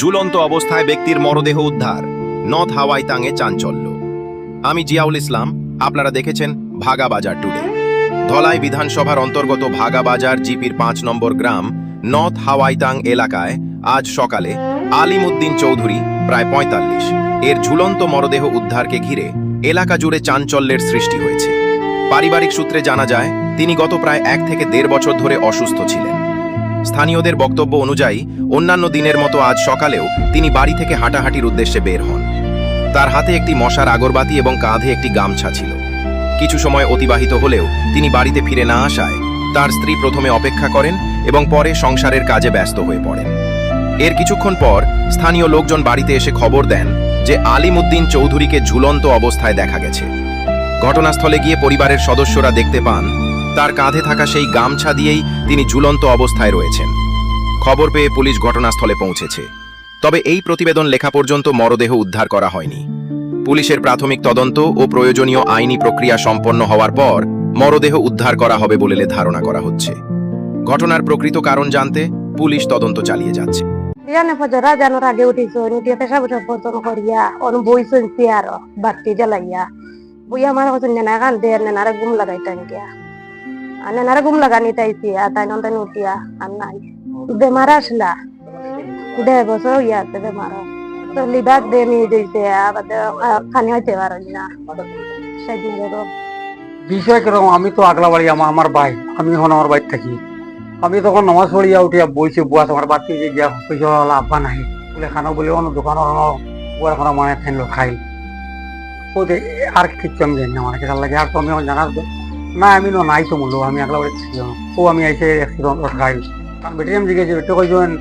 ঝুলন্ত অবস্থায় ব্যক্তির মরদেহ উদ্ধার, নর্থ হাওয়াইতাংয়ে চাঞ্চল্য। আমি জিয়াউল ইসলাম, আপনারা দেখেছেন ভাগা বাজার টুডে। ধলাই বিধানসভার অন্তর্গত ভাগা বাজার জিপির 5 নম্বর গ্রাম নর্থ হাওয়াইতাং এলাকায় আজ সকালে আলিমউদ্দিন চৌধুরী প্রায় 45 এর ঝুলন্ত মরদেহ উদ্ধারকে ঘিরে এলাকা জুড়ে চাঞ্চল্যের সৃষ্টি হয়েছে। পারিবারিক সূত্রে জানা যায়, তিনি গত প্রায় 1 থেকে 1.5 বছর ধরে অসুস্থ ছিলেন। স্থানীয়দের বক্তব্য অনুযায়ী অন্যান্য দিনের মতো আজ সকালেও তিনি বাড়ি থেকে হাঁটাহাঁটির উদ্দেশ্যে বের হন। তার হাতে একটি মশার আগরবাতি এবং কাঁধে একটি গামছা ছিল। কিছু সময় অতিবাহিত হলেও তিনি বাড়িতে ফিরে না আসায় তার স্ত্রী প্রথমে অপেক্ষা করেন এবং পরে সংসারের কাজে ব্যস্ত হয়ে পড়েন। এর কিছুক্ষণ পর স্থানীয় লোকজন বাড়িতে এসে খবর দেন যে আলিমউদ্দিন চৌধুরীকে ঝুলন্ত অবস্থায় দেখা গেছে। ঘটনাস্থলে গিয়ে পরিবারের সদস্যরা দেখতে পান তার কাঁধে থাকা সেই গামছা দিয়েই তিনি ঝুলন্ত অবস্থায় রয়েছেন। খবর পেয়ে পুলিশ ঘটনাস্থলে পৌঁছেছে। তবে এই প্রতিবেদন লেখা পর্যন্ত মরদেহ উদ্ধার করা হয়নি। পুলিশের প্রাথমিক তদন্ত ও প্রয়োজনীয় আইনি প্রক্রিয়া সম্পন্ন হওয়ার পর মরদেহ উদ্ধার করা হবে বলে ধারণা করা হচ্ছে। ঘটনার প্রকৃত কারণ জানতে পুলিশ তদন্ত চালিয়ে যাচ্ছে। জানে ফজরা জানোর আগে উঠিছো উঠিয়ে পেশা বছর পতন করিয়া অনু বইছেন চেয়ার বাতি জ্বালাইয়া বই আমার কথা নেনা গান দে নেনারে ঘুম লাগাইতাম গিয়া আর নেনারে ঘুম লাগানি তাইছি আর তাই নন্দান উঠিয়া আর নাই বেমার আসলা 1.5 বছর ইয়াতে বেমার তো লিবাক দে নিয়ে দিয়েছে আবার খানি হইতে পারেন না সেদিন বিষয় কিরকম, আমি তো আগলা বাড়ি আমার ভাই, আমি এখন আমার বাড়ি থাকি। আমি তখন নামাজ পড়িয়া উঠিয়া বইছি বুয়া আমার বাড়তি যে গিয়া পয়সা আব্বা নাই বলে খানো বলে অন্য দোকানের বুয়ার খানা মানে ফেনলো খাই ওদের আর কিচ্ছু আমি জানি না মানে কেটার লাগে। আর তো আমি এখন জানার না আমি নাই তো মূল্য আমি আগলা বাড়ি ছিল ও আমি আইসে অ্যাক্সিডেন্ট খাই কারণ বেটি আমি জিজ্ঞেস বেটে কইছেন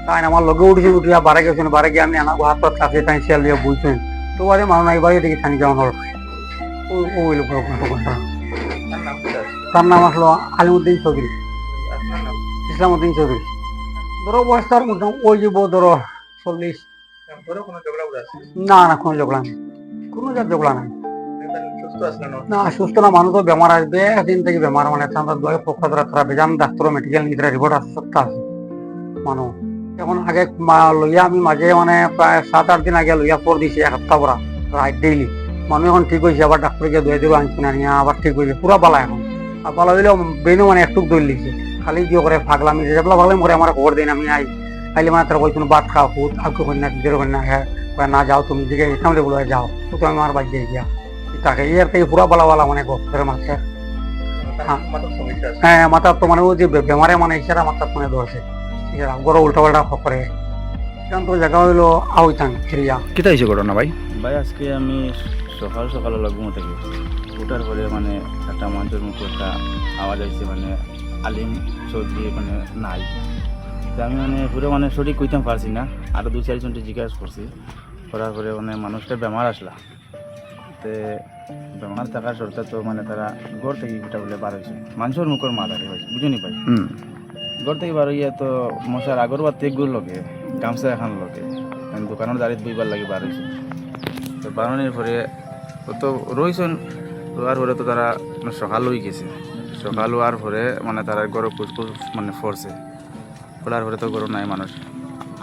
তাই আমার লগে উঠেছেন উঠিয়া বারে গেছেন বারে গিয়ে আমি আনা হাত পাত কাছে তাই শিয়াল দিয়ে বুঝছেন তো বাদে মানুষ নাই বাড়ি দেখি থানি যাওয়ান ওই লোক তার নাম আসলো আলিমউদ্দিন চৌধুরী, ইসলামউদ্দিন চৌধুরী। ধরো বয়সটার মধ্যে ওই যে ধরো 40। না না কোনো ঝগড়া নেই, কোনো ঝগড়া নাই। না সুস্থ না, মানুষ তো বেমার আসবে একদিন থেকে বেমার মানে পক্ষ তারা বেজান ডাক্তার মেডিকেল নিয়ে রিপোর্ট আছে সপ্তাহ আছে মানুষ। এখন আগে লইয়া আমি মাঝে মানে প্রায় 7-8 দিন আগে লইয়া পর দিছি 1 সপ্তাহ পরা রাইট ডেইলি মানুষ এখন ঠিক হয়েছে। আবার ডাক্তারকে ধুয়ে দেবো আনছি না নিয়ে আবার ঠিক হয়েছে পুরা পালা এখন। আর পালা হইলেও বেনও মানে একটু দৌড় লিখছে খালি দিয়ে করে ফাগলামি যেগুলো ভাগলাম করে আমার খবর দেয় আমি আইলে মানে তারা কইছিল বাদ খাও ফুট আগে কন্যা দিদের কন্যা হ্যাঁ না যাও তুমি দিকে সামনে বলে যাও তো আমি আমার বাড়ি গিয়া তাকে ইয়ার থেকে পুরা বালা মানে গোপের মাছের হ্যাঁ মাথার তো মানে ও যে বেমারে মানে ইশারা মাথার মানে ধরছে গরো উল্টা পাল্টা করে তো জায়গা হইলো আউইতাং ফিরিয়া। কেটা হয়েছে ঘটনা ভাই? ভাই আজকে আমি সকাল ঘুমো থেকে ওঠার পরে মানে একটা মানুষের মুখে একটা আওয়াজ আসছে মানে আলিম চৌধুরী মানে নাই। তো আমি মানে পুরো মানে সঠিক কইতাম পারছি না, আরও 2-4 জনকে জিজ্ঞাসা করছি। করার পরে মানে মানুষটা বেমার আসলা তো বেমার থাকার সরকার তো মানে তারা ঘর থেকে গোটা বলে বার হয়েছে মানুষের মুখের মাথারে হয়েছে বুঝুনি ভাই। ঘর থেকে বার হইয়া তো মশার আগরবাতি একগুলো লোকে গামছা এখন লোকে দোকানের দাঁড়িয়ে বইবার লাগে বার হয়েছে। তো বারানোর পরে তো রয়েছেন রোয়ার পরে তো তারা সকাল হয়ে গেছে। সকাল হওয়ার পরে মানে তারা গরম কুচকুচ মানে ফরছে খোলার পরে তো গরম নাই মানুষ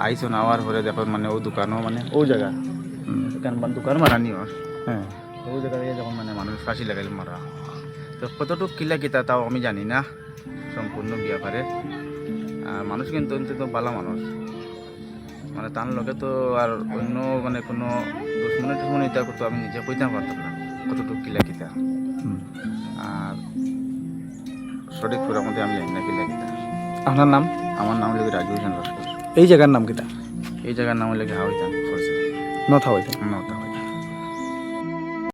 আইসন আওয়ার পরে দেখো মানে ও দোকানও মানে ও জায়গা দোকান মারানি হ্যাঁ ও জায়গা থেকে যখন মানে মানুষ ফাঁসি লাগাইল মারা তো কতটুকু কিলা কিতা তাও আমি জানি না সম্পূর্ণ ব্যাপারে। আর মানুষ কিন্তু অন্তত ভালো মানুষ মানে তার লগে তো আর অন্য মানে কোনো দুশ্মনী এটা করতো আমি নিজে কইতাম পারতাম না কতটুকু কিলা কিতা। আর সঠিক পুরার মধ্যে আমি জানি না কিলা কিতা। আপনার নাম? আমার নাম লেগে রাজু হোসেন লস্কর। এই জায়গার নাম কিটা? এই জায়গার নাম লেগে হাওয়াইতাম নথা হয়েছে। নতা